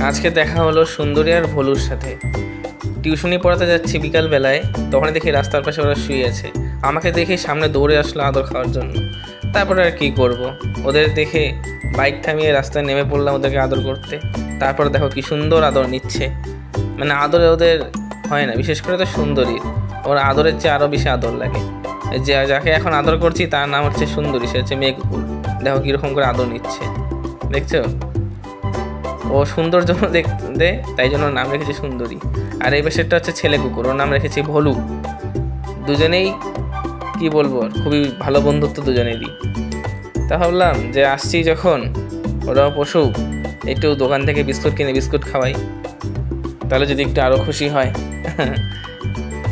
আজকে দেখা হলো সুন্দরী আর ভলুর সাথে। টিউশনি পড়াতে যাচ্ছি বিকালবেলায়, তখন দেখি রাস্তার পাশে ওরা শুয়ে আছে। আমাকে দেখে সামনে দৌড়ে আসলো আদর খাওয়ার জন্য। তারপরে আর কী করব, ওদের দেখে বাইক থামিয়ে রাস্তায় নেমে পড়লাম ওদেরকে আদর করতে। তারপরে দেখো কি সুন্দর আদর নিচ্ছে, মানে আদরে ওদের হয় না, বিশেষ করে তো সুন্দরী, ওর আদরের চেয়ে আরও বেশি আদর লাগে। যে যাকে এখন আদর করছি তার নাম হচ্ছে সুন্দরী, সে হচ্ছে মেয়ে কুকুর। দেখো কীরকম করে আদর নিচ্ছে, দেখছো? ও সুন্দর জন্য দেখতে, তাই জন্য নাম রেখেছি সুন্দরী। আর এই পাশেরটা হচ্ছে ছেলে কুকুর, ওর নাম রেখেছি ভলু। দুজনেই কি বলবো, খুবই ভালো বন্ধুত্ব দুজনেরই। তা ভাবলাম যে আসছি যখন, ওরাও পশু, একটু দোকান থেকে বিস্কুট কিনে বিস্কুট খাওয়াই, তাহলে যদি একটু আরও খুশি হয়।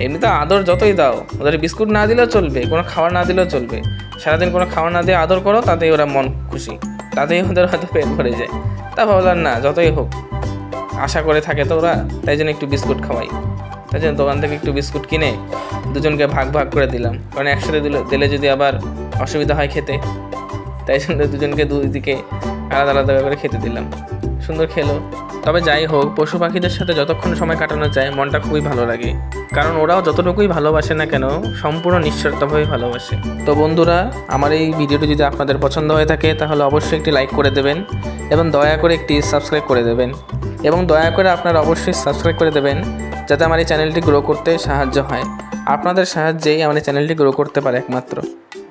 এমনি তো আদর যতই দাও, ওদের বিস্কুট না দিলেও চলবে, কোনো খাবার না দিলেও চলবে, সারাদিন কোনো খাবার না দিয়ে আদর করো, তাতেই ওরা মন খুশি, তাতেই ওদের হয়তো পেট ভরে যায়। তা ভাবলাম না, যতই হোক আশা করে থাকে তো ওরা, তাই জন্য একটু বিস্কুট খাওয়াই। তাই জন্য দোকান থেকে একটু বিস্কুট কিনে দুজনকে ভাগ ভাগ করে দিলাম, কারণ একসাথে দিলে যদি আবার অসুবিধা হয় খেতে, তাই জন্য দুজনকে দুই দিকে আলাদা আলাদা করে খেতে দিলাম। সুন্দর খেলো। তবে যাই হোক, পশু পাখিদের সাথে যতক্ষণ সময় কাটানো যায় মনটা খুবই ভালো লাগে, কারণ ওরাও যতটুকুই ভালোবাসে না কেন সম্পূর্ণ নিঃস্বার্থভাবে ভালোবাসে। তো বন্ধুরা, আমার এই ভিডিওটি যদি আপনাদের পছন্দ হয়ে থাকে তাহলে অবশ্যই একটি লাইক করে দেবেন, এবং দয়া করে একটি সাবস্ক্রাইব করে দেবেন, এবং দয়া করে আপনারা অবশ্যই সাবস্ক্রাইব করে দেবেন, যাতে আমার এই চ্যানেলটি গ্রো করতে সাহায্য হয়। আপনাদের সাহায্যেই আমার এই চ্যানেলটি গ্রো করতে পারে একমাত্র।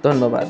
ধন্যবাদ।